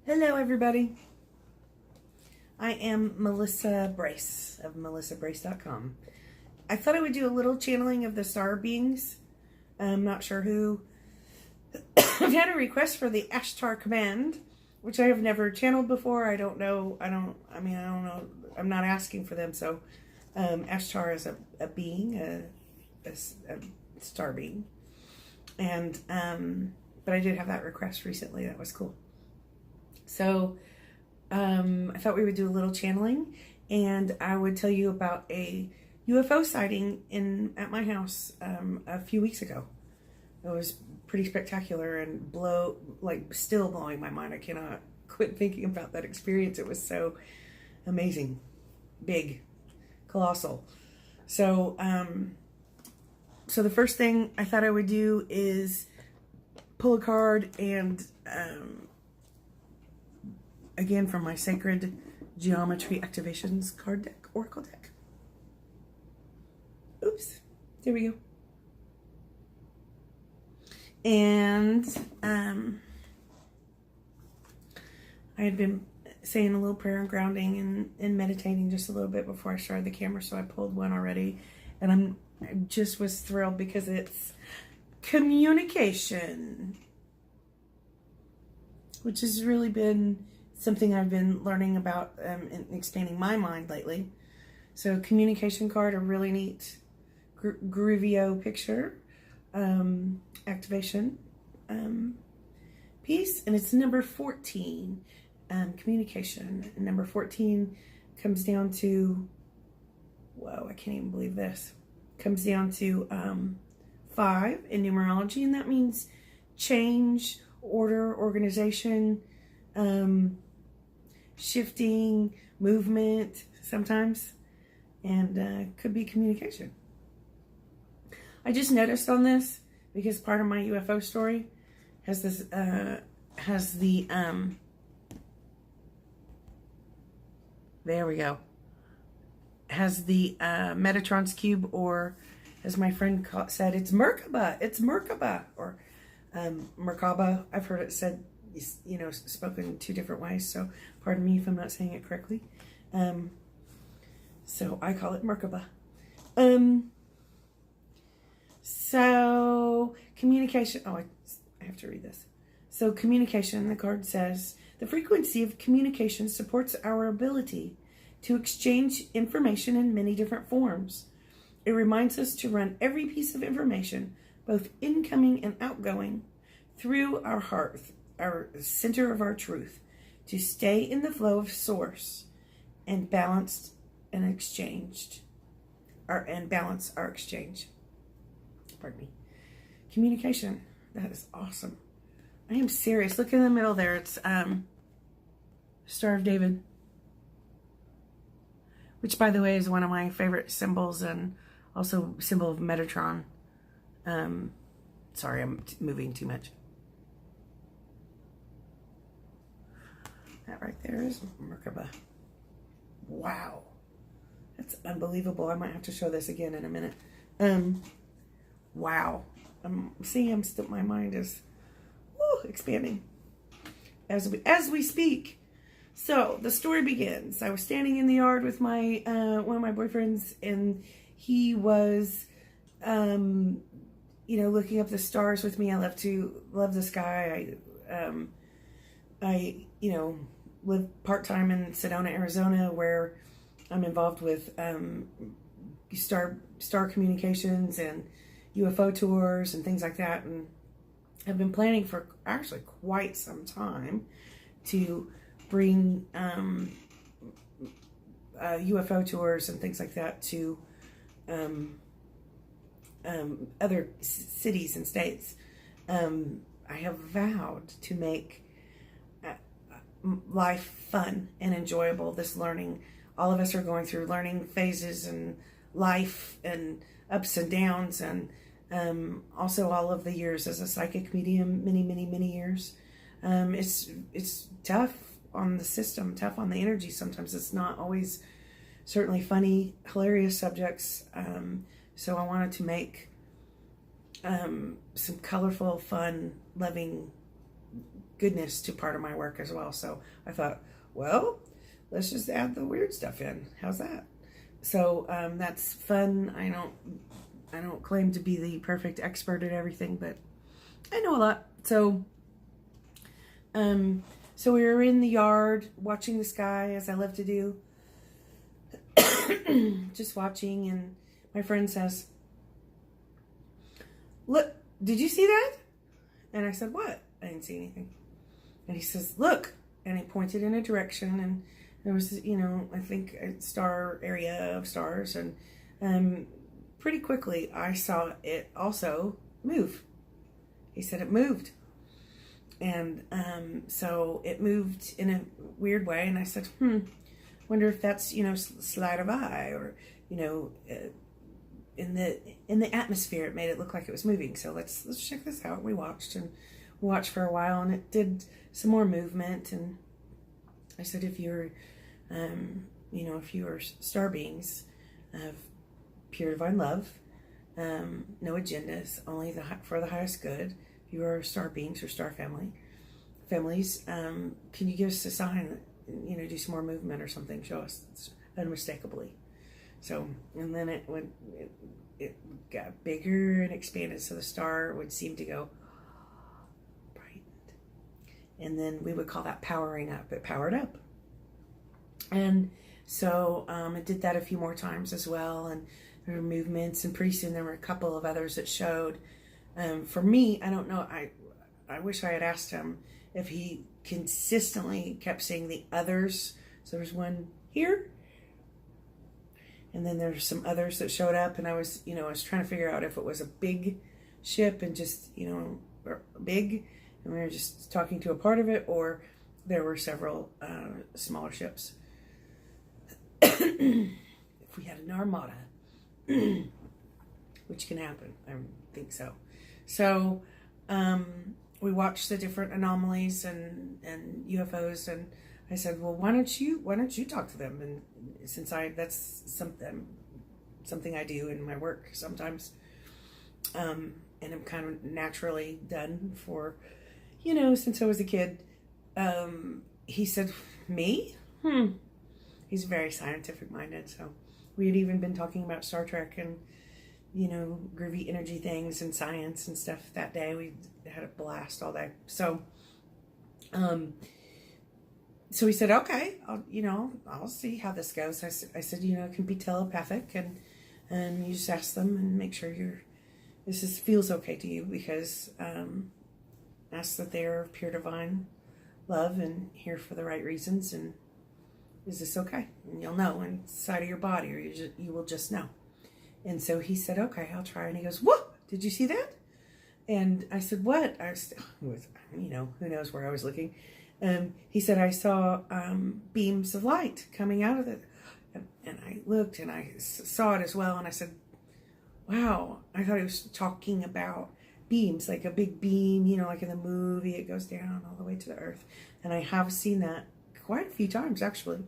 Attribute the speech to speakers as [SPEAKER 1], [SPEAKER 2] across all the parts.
[SPEAKER 1] Hello everybody. I am Melissa Brace of melissabrace.com. I thought I would do a little channeling of the star beings. I'm not sure who. I've had a request for the Ashtar command, which I have never channeled before. I don't know. I don't know. I'm not asking for them. So Ashtar is a being, a star being. And but I did have that request recently. That was cool. So I thought we would do a little channeling, and I would tell you about a UFO sighting at my house a few weeks ago. It was pretty spectacular and still blowing my mind. I cannot quit thinking about that experience. It was so amazing, big, colossal. So so the first thing I thought I would do is pull a card and again, from my Sacred Geometry Activations card deck, Oracle deck. Oops, there we go. And I had been saying a little prayer and grounding and meditating just a little bit before I started the camera, so I pulled one already. And I just was thrilled because it's communication, which has really been something I've been learning about and expanding my mind lately. So communication card, a really neat Groovio picture activation piece, and it's number 14. Communication. And number 14 comes down to, whoa, I can't even believe this. Comes down to 5 in numerology, and that means change, order, organization, shifting, movement sometimes, and could be communication. I just noticed on this because part of my UFO story has this there we go, has the Metatron's cube, or as my friend said, it's Merkabah. It's Merkabah, or Merkabah. I've heard it said, you know, spoken 2 different ways, so pardon me if I'm not saying it correctly. So I call it Merkabah. So communication, I have to read this. So communication, the card says, the frequency of communication supports our ability to exchange information in many different forms. It reminds us to run every piece of information, both incoming and outgoing, through our heart, our center of our truth, to stay in the flow of source and balanced and exchanged, and balance our exchange. Pardon me. Communication. That is awesome. I am serious. Look in the middle there. It's Star of David, which, by the way, is one of my favorite symbols, and also symbol of Metatron. Sorry, I'm moving too much. That right there is Merkabah. Wow. That's unbelievable. I might have to show this again in a minute. Wow. My mind is expanding as we speak. So the story begins. I was standing in the yard with my one of my boyfriends, and he was looking up the stars with me. I love the sky. I live part-time in Sedona, Arizona, where I'm involved with star communications and UFO tours and things like that, and I've been planning for actually quite some time to bring UFO tours and things like that to other cities and states. I have vowed to make life fun and enjoyable. This learning, all of us are going through learning phases and life and ups and downs, and also all of the years as a psychic medium, many years. It's tough on the system, tough on the energy. Sometimes it's not always certainly funny, hilarious subjects. So I wanted to make some colorful, fun, loving goodness to part of my work as well. So I thought, well, let's just add the weird stuff in. How's that? So that's fun. I don't claim to be the perfect expert at everything, but I know a lot. So so we were in the yard watching the sky, as I love to do. Just watching, and my friend says, "Look, did you see that?" And I said, "What?" I didn't see anything. And he says, "Look," and he pointed in a direction, and there was, I think a star area of stars, and pretty quickly I saw it also move. He said it moved. And so it moved in a weird way, and I said, wonder if that's, sleight of eye, or, in the atmosphere it made it look like it was moving. So let's check this out. We watched for a while, and it did some more movement. And I said, if you're star beings of pure divine love, no agendas, only for the highest good. If you are star beings or star families, can you give us a sign? Do some more movement or something. Show us unmistakably. So, and then it got bigger and expanded, so the star would seem to go brightened, and then we would call that powering up. It powered up, and so it did that a few more times as well, and there were movements, and pretty soon there were a couple of others that showed. For me, I don't know. I wish I had asked him if he consistently kept seeing the others. So there's one here, and then there's some others that showed up, and I was trying to figure out if it was a big ship and just, big, and we were just talking to a part of it, or there were several smaller ships. If we had an armada, which can happen, I think so. So we watched the different anomalies and UFOs, and I said, well, why don't you talk to them? And since that's something I do in my work sometimes, and I'm kind of naturally done for, since I was a kid. He said, me? He's very scientific minded, so we had even been talking about Star Trek and groovy energy things and science and stuff that day. We had a blast all day. So he said, okay, I'll see how this goes. I said, it can be telepathic, and you just ask them and make sure this feels okay to you, because ask that they are pure divine love and here for the right reasons, and is this okay? And you'll know inside of your body, or you will just know. And so he said, okay, I'll try. And he goes, what? Did you see that? And I said, what? Who knows where I was looking. He said, I saw beams of light coming out of it. And I looked, and I saw it as well. And I said, wow, I thought he was talking about beams, like a big beam, like in the movie, it goes down all the way to the earth. And I have seen that quite a few times, actually.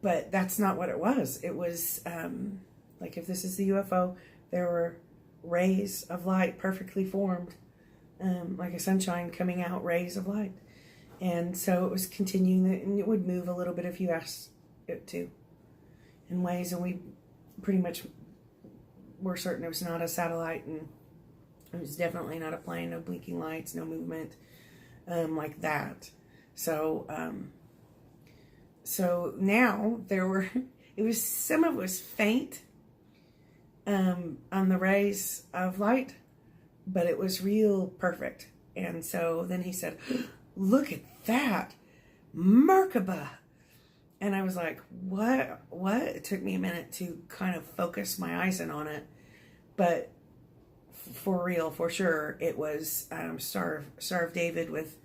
[SPEAKER 1] But that's not what it was. It was, like, if this is the UFO, there were rays of light perfectly formed, like a sunshine coming out, rays of light. And so it was continuing, and it would move a little bit if you asked it to, in ways. And we pretty much were certain it was not a satellite, and it was definitely not a plane, no blinking lights, no movement like that. So now some of it was faint on the rays of light, but it was real perfect. And so then he said, look at that, Merkabah. And I was like, what? It took me a minute to kind of focus my eyes in on it, but for real, for sure, it was Star of David with,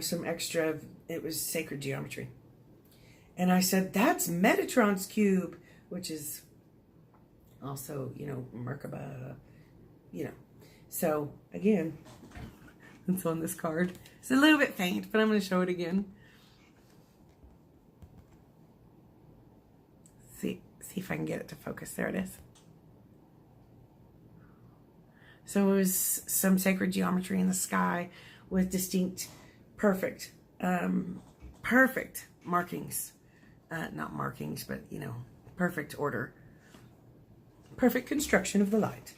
[SPEAKER 1] some extra, it was sacred geometry. And I said, that's Metatron's cube, which is also, Merkabah, So, again, it's on this card. It's a little bit faint, but I'm going to show it again. See if I can get it to focus. There it is. So it was some sacred geometry in the sky with distinct, perfect, perfect markings. Not markings, but, perfect order. Perfect construction of the light.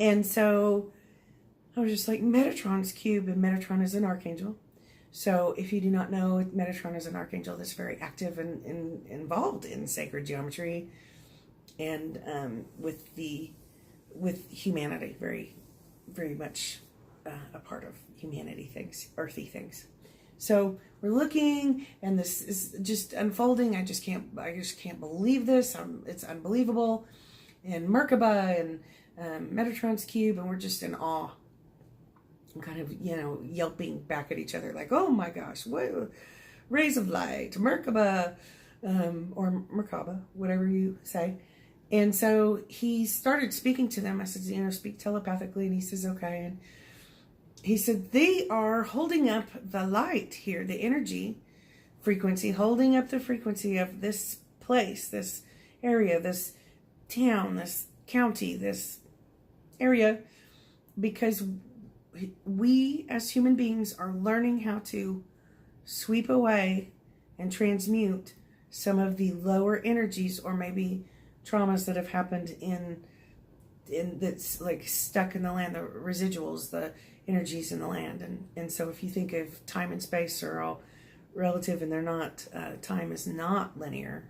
[SPEAKER 1] And so I was just like, Metatron's cube, and Metatron is an archangel. So if you do not know, Metatron is an archangel that's very active and involved in sacred geometry and with humanity, very, very much a part of humanity things, earthy things. So we're looking, and this is just unfolding. I just can't believe this. It's unbelievable. And Merkabah and Metatron's cube, and we're just in awe. I'm kind of, yelping back at each other like, oh my gosh, what rays of light, Merkabah, or Merkabah, whatever you say. And so he started speaking to them. I said, speak telepathically. And he says, okay. And he said, they are holding up the light here, the energy frequency, holding up the frequency of this place, this area, this town, this county, this area, because we as human beings are learning how to sweep away and transmute some of the lower energies, or maybe traumas that have happened in that's like stuck in the land, the residuals, the energies in the land. And so if you think of time and space are all relative, and they're not, time is not linear,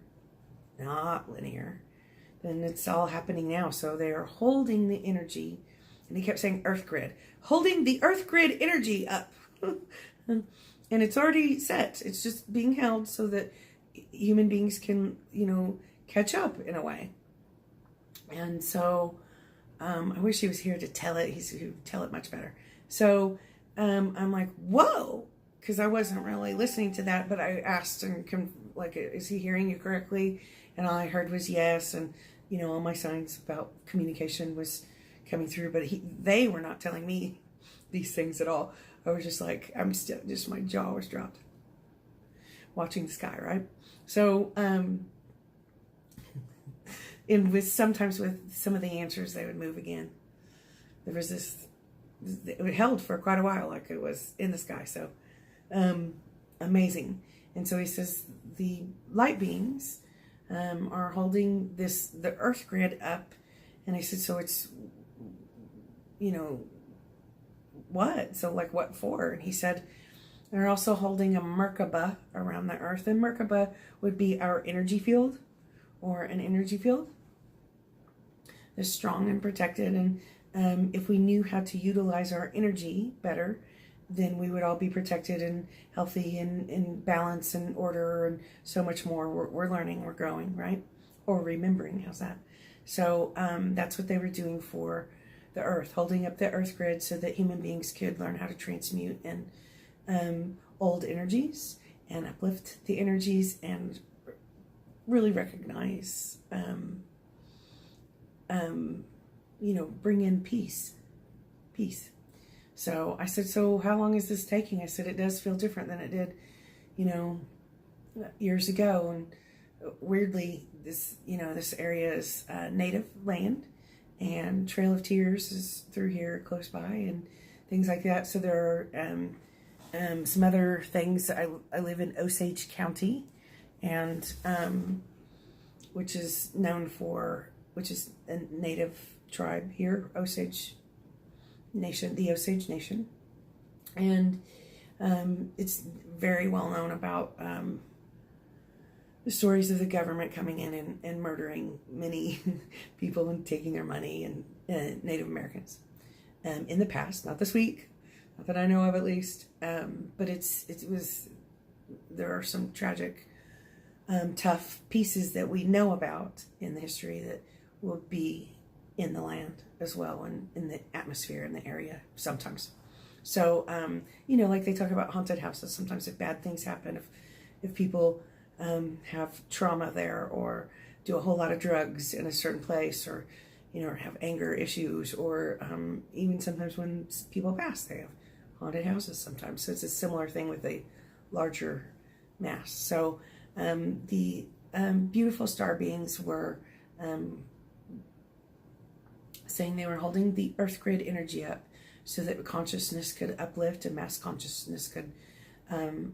[SPEAKER 1] then it's all happening now. So they are holding the energy, and he kept saying earth grid, holding the earth grid energy up. And it's already set. It's just being held so that human beings can, catch up in a way. And so I wish he was here to tell it. He would tell it much better. So I'm like, whoa, because I wasn't really listening to that, but I asked and is he hearing you correctly? And all I heard was yes. And, all my signs about communication was coming through, but they were not telling me these things at all. I was just like, my jaw was dropped watching the sky, right? So, and sometimes with some of the answers, they would move again. There was it held for quite a while, like it was in the sky. So, amazing. And so he says the light beings are holding the earth grid up. And I said, so it's, what? So like what for? And he said, they're also holding a Merkabah around the earth. And Merkabah would be our energy field, or an energy field. They're strong and protected. And if we knew how to utilize our energy better, then we would all be protected and healthy and in balance and order and so much more. We're learning, we're growing, right? Or remembering, how's that? So that's what they were doing for the earth, holding up the earth grid so that human beings could learn how to transmute and old energies and uplift the energies and really recognize, bring in peace. So I said, so how long is this taking? I said, it does feel different than it did, years ago. And weirdly, this area is native land, and Trail of Tears is through here close by and things like that. So there are some other things. I live in Osage County, and which is a native tribe here, Osage Nation, the Osage Nation. And it's very well known about the stories of the government coming in and murdering many people and taking their money, and Native Americans in the past, not this week, not that I know of at least, but there are some tragic, tough pieces that we know about in the history that will be in the land as well, and in the atmosphere in the area sometimes. So, like they talk about haunted houses, sometimes if bad things happen, if people have trauma there, or do a whole lot of drugs in a certain place, or or have anger issues, or even sometimes when people pass, they have haunted houses sometimes. So it's a similar thing with a larger mass. So beautiful star beings were saying they were holding the earth grid energy up so that consciousness could uplift and mass consciousness could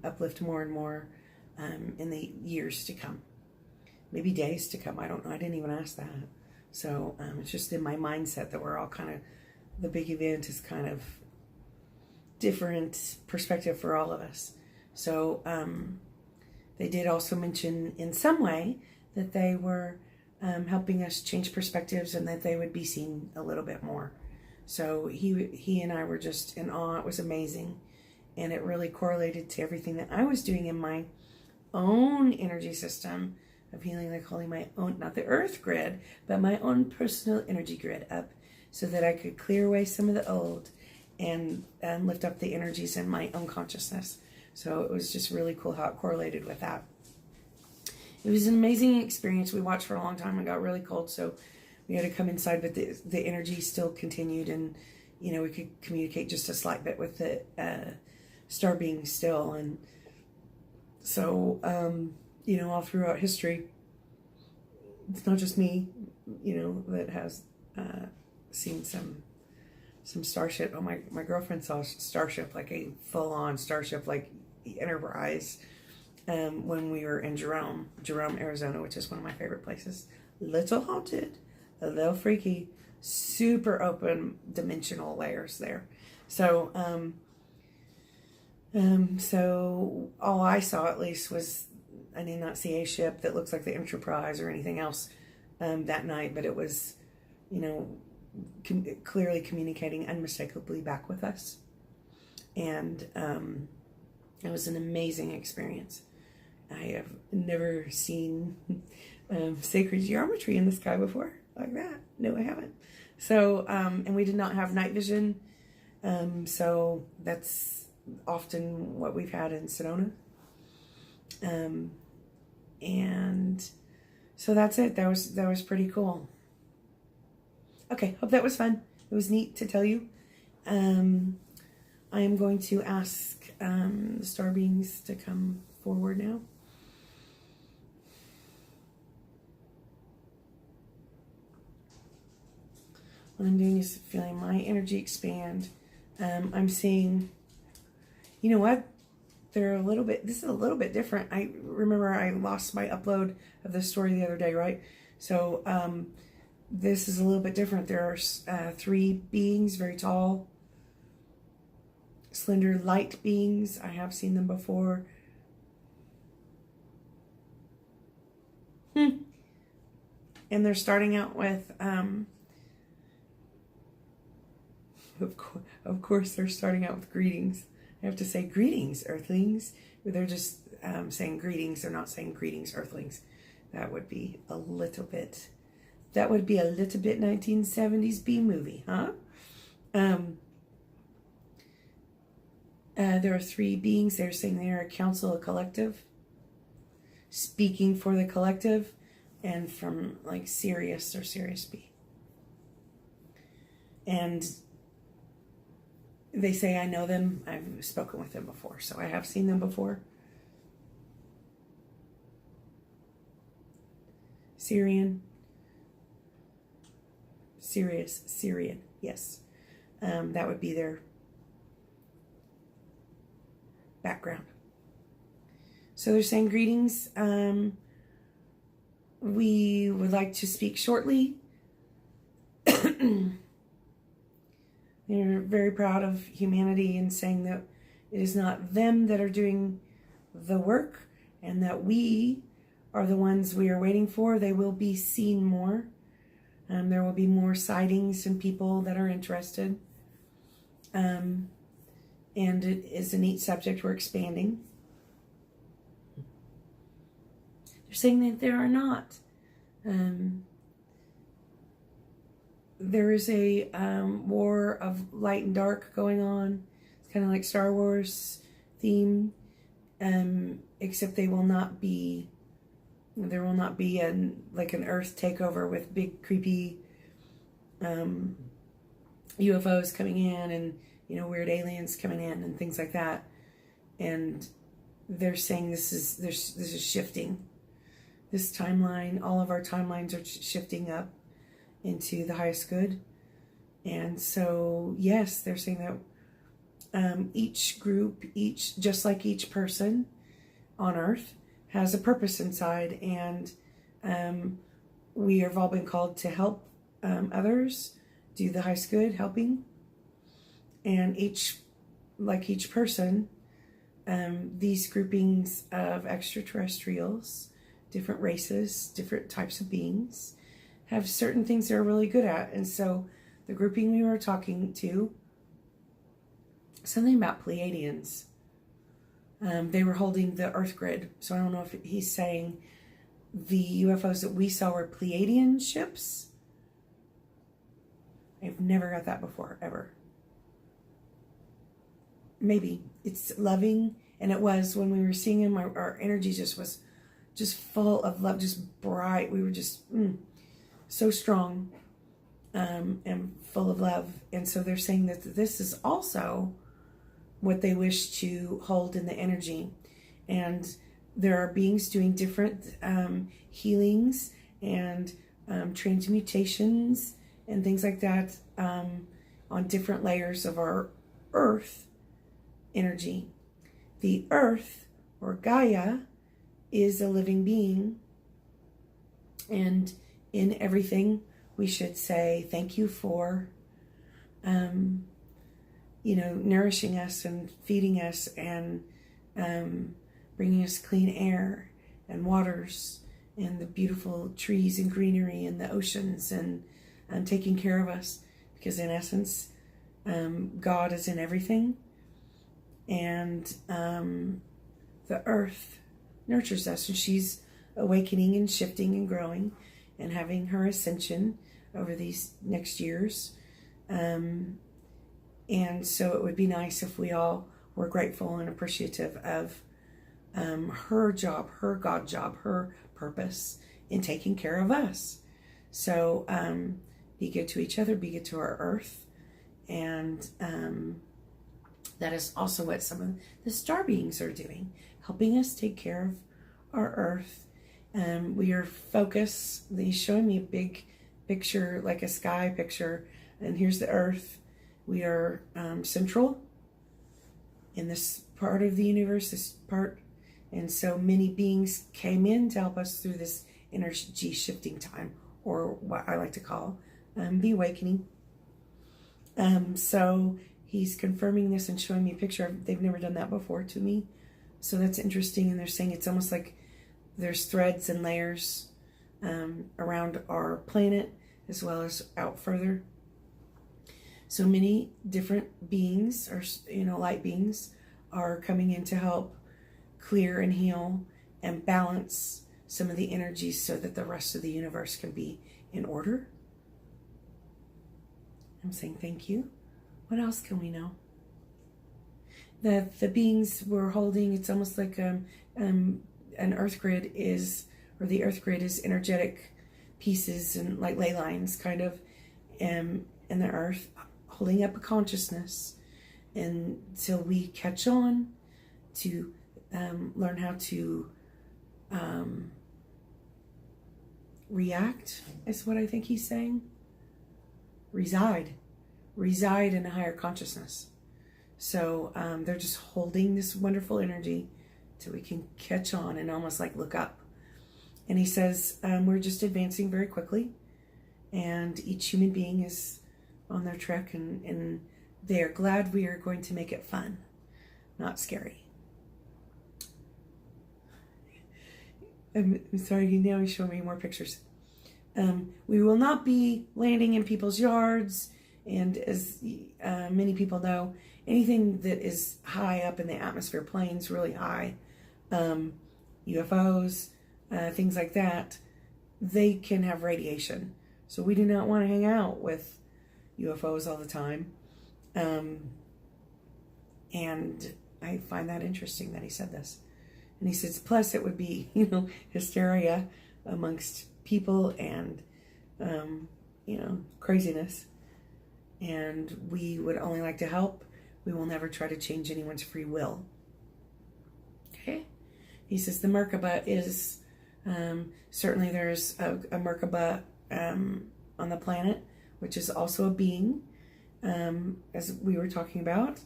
[SPEAKER 1] uplift more and more in the years to come. Maybe days to come. I don't know. I didn't even ask that. So it's just in my mindset that we're all kind of, the big event is kind of different perspective for all of us. So they did also mention in some way that they were helping us change perspectives and that they would be seen a little bit more. So he and I were just in awe. It was amazing. And it really correlated to everything that I was doing in my own energy system of healing, like holding my own, not the earth grid, but my own personal energy grid up so that I could clear away some of the old and lift up the energies in my own consciousness. So it was just really cool how it correlated with that. It was an amazing experience. We watched for a long time and got really cold, so we had to come inside, but the energy still continued, and we could communicate just a slight bit with the star being still. And so all throughout history, it's not just me that has seen some starship. Oh, my girlfriend saw a starship, like a full-on starship, like Enterprise, when we were in Jerome, Arizona, which is one of my favorite places. Little haunted, a little freaky, super open dimensional layers there. So so all I saw, at least, was, I did not see a ship that looks like the Enterprise or anything else that night, but it was, clearly communicating unmistakably back with us. And it was an amazing experience. I have never seen sacred geometry in the sky before like that. No, I haven't. So, and we did not have night vision. So that's often what we've had in Sedona. And so that's it. That was pretty cool. Okay, hope that was fun. It was neat to tell you. I am going to ask the star beings to come forward now. What I'm doing is feeling my energy expand. I'm seeing, you know what? This is a little bit different. I remember I lost my upload of this story the other day, right? So this is a little bit different. There are 3 beings, very tall, slender, light beings. I have seen them before. And they're starting out with, of course, they're starting out with greetings. I have to say greetings, Earthlings. They're just saying greetings. They're not saying greetings, Earthlings. That would be a little bit 1970s B movie, huh? There are 3 beings. They're saying they are a council, a collective, speaking for the collective, and from like Sirius or Sirius B. And they say, I know them. I've spoken with them before, so I have seen them before. Syrian. Syrian, yes. That would be their background. So they're saying greetings. We would like to speak shortly. They're very proud of humanity and saying that it is not them that are doing the work and that we are the ones we are waiting for. They will be seen more. There will be more sightings and people that are interested. And it is a neat subject. We're expanding. They're saying that there are not. There is a war of light and dark going on. It's kind of like Star Wars theme, except there will not be like an Earth takeover with big creepy UFOs coming in and weird aliens coming in and things like that. And they're saying this is shifting. This timeline, all of our timelines are shifting up into the highest good. And so, yes, they're saying that each group, just like each person on Earth, has a purpose inside, and we have all been called to help others, do the highest good, helping. And each person, these groupings of extraterrestrials, different races, different types of beings, have certain things they're really good at. And so the grouping we were talking to, something about Pleiadians. They were holding the Earth grid. So I don't know if he's saying the UFOs that we saw were Pleiadian ships. I've never got that before, ever. Maybe. It's loving, and it was when we were seeing him, our energy just was just full of love, just bright. We were just so strong and full of love. And so they're saying that this is also what they wish to hold in the energy. And there are beings doing different healings and transmutations and things like that on different layers of our Earth energy. The Earth, or Gaia, is a living being, and in everything we should say thank you for nourishing us and feeding us and bringing us clean air and waters and the beautiful trees and greenery and the oceans and taking care of us, because in essence God is in everything, and the earth nurtures us, and she's awakening and shifting and growing and having her ascension over these next years. And so it would be nice if we all were grateful and appreciative of her job, her God job, her purpose in taking care of us. So be good to each other, be good to our earth. And that is also what some of the star beings are doing, helping us take care of our earth. We are focused. He's showing me a big picture, like a sky picture, and here's the earth. We are central in this part of the universe, this part, and so many beings came in to help us through this energy shifting time, or what I like to call the awakening. So he's confirming this and showing me a picture. They've never done that before to me, so that's interesting. And they're saying it's almost like there's threads and layers around our planet as well as out further. So many different beings, or light beings, are coming in to help clear and heal and balance some of the energies so that the rest of the universe can be in order. I'm saying thank you. What else can we know? That the beings we're holding, it's almost like an earth grid is, or the earth grid is energetic pieces and like ley lines kind of in the earth, holding up a consciousness until we catch on to learn how to react, is what I think he's saying. Reside in a higher consciousness. So they're just holding this wonderful energy till we can catch on and almost like look up. And he says we're just advancing very quickly, and each human being is on their trek, and they are glad we are going to make it fun, not scary. I'm sorry, now he's showing me more pictures. We will not be landing in people's yards, and as many people know, anything that is high up in the atmosphere, planes really high, UFOs, things like that, they can have radiation. So we do not want to hang out with UFOs all the time. And I find that interesting that he said this. And he says, plus it would be, hysteria amongst people and, craziness. And we would only like to help. We will never try to change anyone's free will. Okay? He says the Merkabah is, certainly there's a Merkabah on the planet, which is also a being. as we were talking about.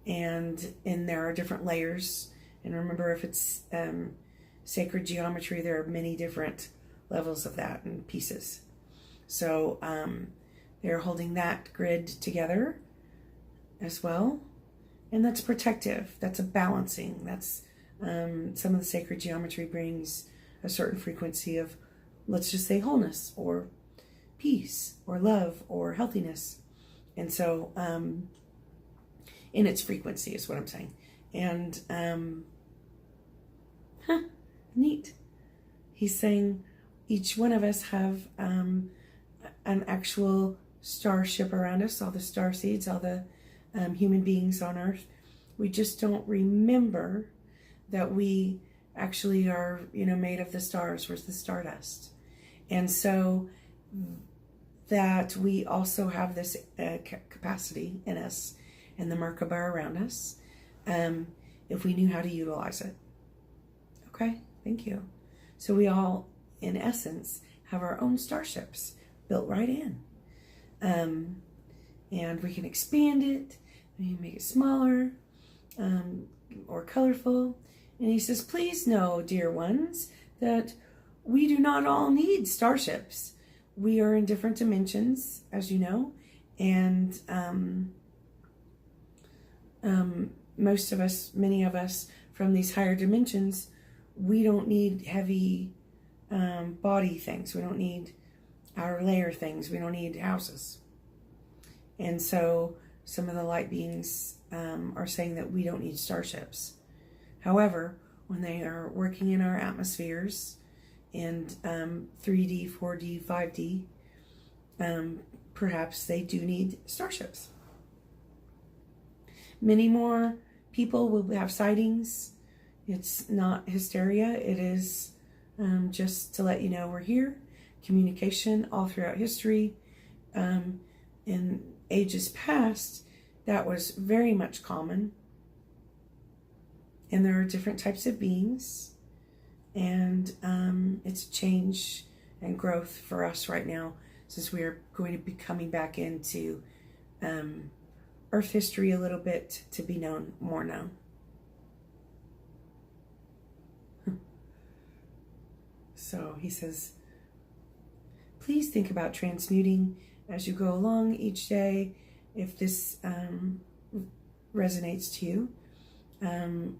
[SPEAKER 1] And there are different layers. And remember, if it's sacred geometry, there are many different levels of that and pieces. So they're holding that grid together as well. And that's protective. That's a balancing. That's some of the sacred geometry brings a certain frequency of, let's just say, wholeness or peace or love or healthiness. And so in its frequency is what I'm saying. And neat. He's saying each one of us have an actual starship around us, all the star seeds, all the human beings on Earth. We just don't remember that we actually are, made of the stars. We're the stardust. And so that we also have this capacity in us and the Merkabah around us, if we knew how to utilize it. Okay, thank you. So we all, in essence, have our own starships built right in. And we can expand it, we can make it smaller, or colorful. And he says, please know, dear ones, that we do not all need starships. We are in different dimensions, as you know, and most of us, many of us from these higher dimensions, we don't need heavy body things. We don't need outer layer things. We don't need houses. And so some of the light beings are saying that we don't need starships. However, when they are working in our atmospheres in 3D, 4D, 5D, perhaps they do need starships. Many more people will have sightings. It's not hysteria. It is just to let you know we're here. Communication all throughout history. In ages past, that was very much common. And there are different types of beings. And it's change and growth for us right now, since we are going to be coming back into Earth history a little bit to be known, more known. So he says, please think about transmuting as you go along each day, if this resonates to you.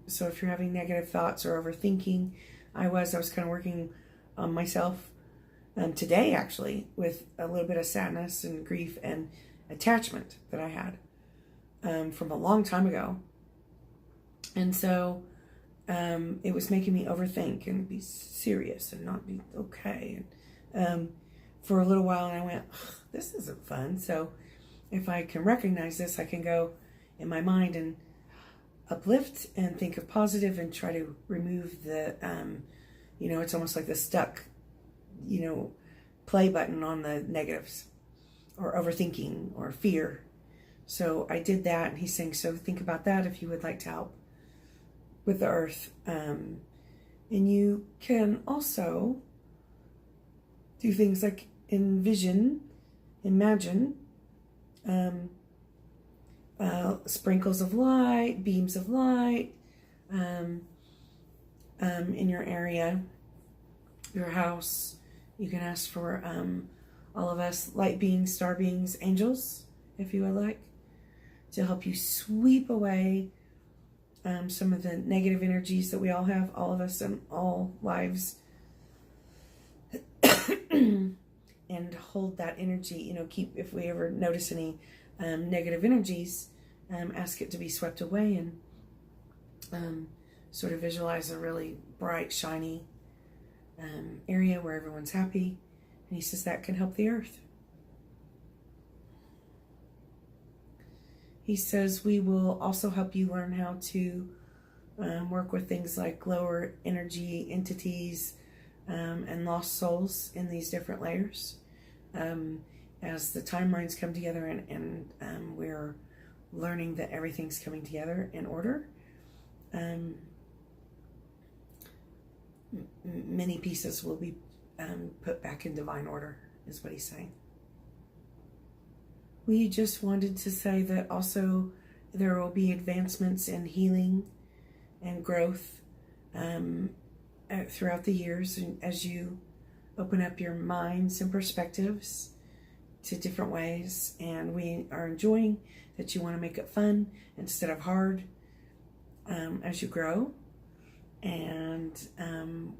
[SPEAKER 1] So if you're having negative thoughts or overthinking, I was kind of working on myself today, actually, with a little bit of sadness and grief and attachment that I had from a long time ago. And so it was making me overthink and be serious and not be okay. And for a little while, and I went, this isn't fun. So if I can recognize this, I can go in my mind and uplift and think of positive and try to remove the, it's almost like the stuck, play button on the negatives or overthinking or fear. So I did that, and he's saying, so think about that if you would like to help with the earth. And you can also do things like imagine, sprinkles of light, beams of light in your area, your house. You can ask for all of us light beings, star beings, angels, if you would like, to help you sweep away some of the negative energies that we all have, all of us in all lives, and hold that energy, keep, if we ever notice any negative energies, ask it to be swept away, and sort of visualize a really bright, shiny area where everyone's happy. And he says that can help the earth. He says we will also help you learn how to work with things like lower energy entities and lost souls in these different layers. As the timelines come together and we're learning that everything's coming together in order, many pieces will be put back in divine order, is what he's saying. we just wanted to say that also there will be advancements in healing and growth throughout the years, and as you open up your minds and perspectives to different ways. And we are enjoying that you want to make it fun instead of hard as you grow. And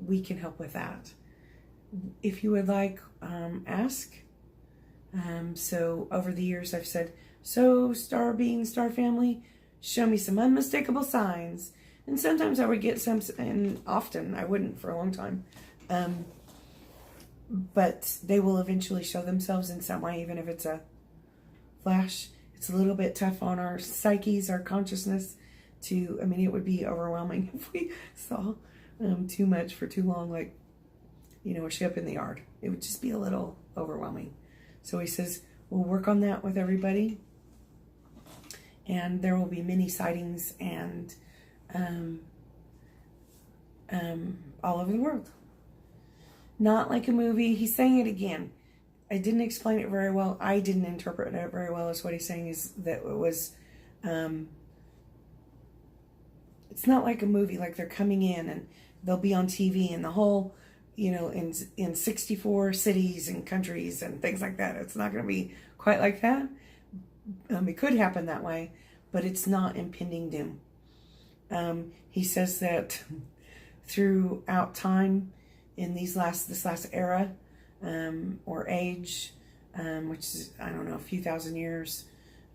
[SPEAKER 1] we can help with that. If you would like, ask. So over the years I've said, so star being, star family, show me some unmistakable signs. And sometimes I would get some, and often I wouldn't for a long time. But they will eventually show themselves in some way, even if it's a flash. It's a little bit tough on our psyches, our consciousness to, I mean, it would be overwhelming if we saw too much for too long, like, you know, a ship in the yard. It would just be a little overwhelming. So he says, we'll work on that with everybody. And there will be many sightings and all over the world. Not like a movie. He's saying it again. I didn't explain it very well. I didn't interpret it very well. Is what he's saying is that it was, it's not like a movie, like they're coming in and they'll be on TV and the whole, you know, in 64 cities and countries and things like that. It's not going to be quite like that. It could happen that way, but it's not impending doom. He says that throughout time, in this last era or age, which is, I don't know, a few thousand years,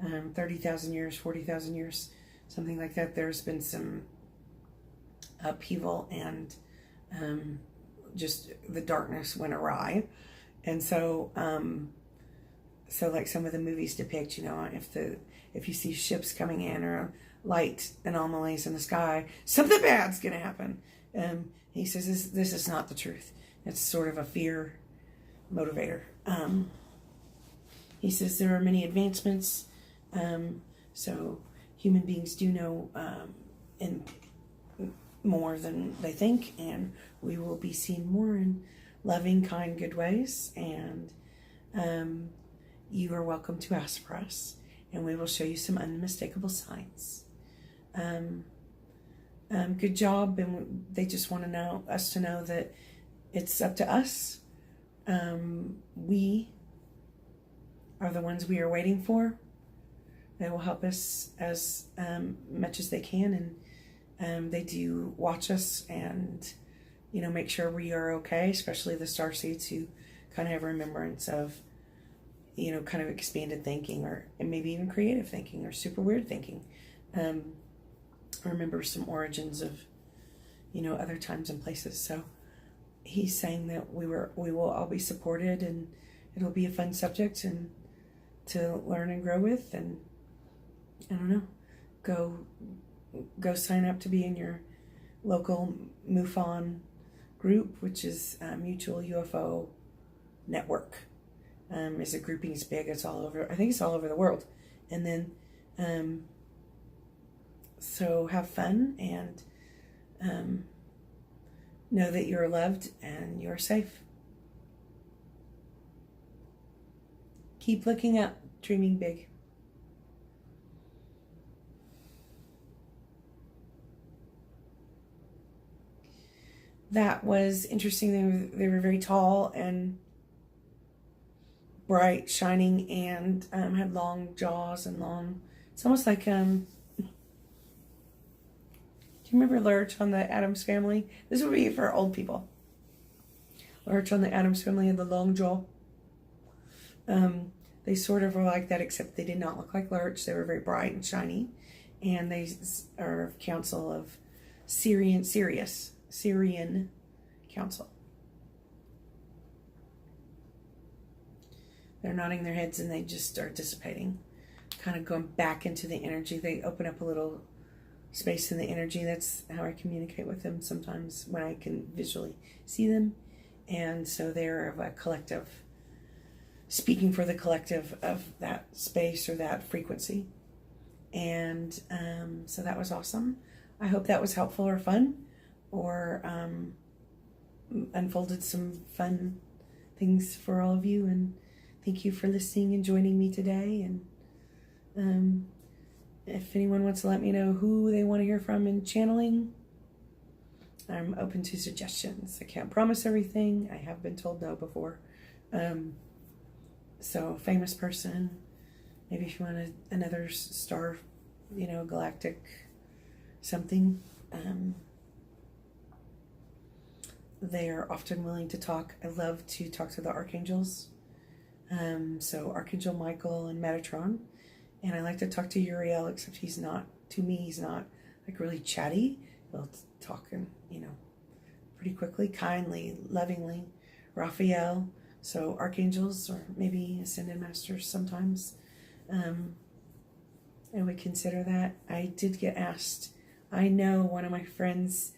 [SPEAKER 1] 30,000 years, 40,000 years, something like that, there's been some upheaval and just the darkness went awry. And so so like some of the movies depict, you know, if you see ships coming in or light anomalies in the sky, something bad's gonna happen. He says this is not the truth. It's sort of a fear motivator. He says there are many advancements. So human beings do know in more than they think, and we will be seen more in loving, kind, good ways. And you are welcome to ask for us, and we will show you some unmistakable signs. Good job, and they just want us to know that it's up to us. We are the ones we are waiting for. They will help us as much as they can, and they do watch us and, you know, make sure we are okay, especially the starseeds who kind of have remembrance of, you know, kind of expanded thinking and maybe even creative thinking or super weird thinking. Remember some origins of, you know, other times and places. So he's saying that we will all be supported, and it'll be a fun subject and to learn and grow with. And I don't know, go sign up to be in your local MUFON group, which is Mutual UFO Network. Is a grouping. It's big. It's all over. I think it's all over the world. And then so have fun and know that you're loved and you're safe. Keep looking up, dreaming big. That was interesting. They were very tall and bright, shining, and had long jaws and long. It's almost like do you remember Lurch on the Addams Family? This would be for old people. Lurch on the Addams Family had the long jaw. They sort of were like that, except they did not look like Lurch. They were very bright and shiny, and they are of Council of Syrian Council. They're nodding their heads and they just start dissipating, kind of going back into the energy. They open up a little space in the energy. That's how I communicate with them sometimes, when I can visually see them. And so they're of a collective, speaking for the collective of that space or that frequency. And so that was awesome. I hope that was helpful or fun, or unfolded some fun things for all of you. And thank you for listening and joining me today. And if anyone wants to let me know who they want to hear from in channeling, I'm open to suggestions. I can't promise everything. I have been told no before. So famous person, maybe if you want another star, galactic something, they are often willing to talk. I love to talk to the Archangels. So Archangel Michael and Metatron. And I like to talk to Uriel, except he's not like really chatty. He'll talk and, pretty quickly, kindly, lovingly. Raphael. So Archangels, or maybe Ascended Masters sometimes. I would consider that. I did get asked. I know one of my friends,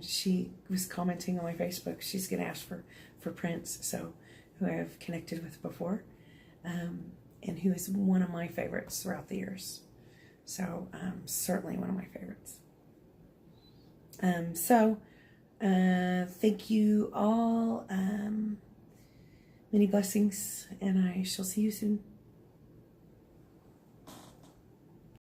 [SPEAKER 1] she was commenting on my Facebook. She's getting asked for Prince, so who I have connected with before, and who is one of my favorites throughout the years. So certainly one of my favorites. Thank you all. Many blessings, and I shall see you soon.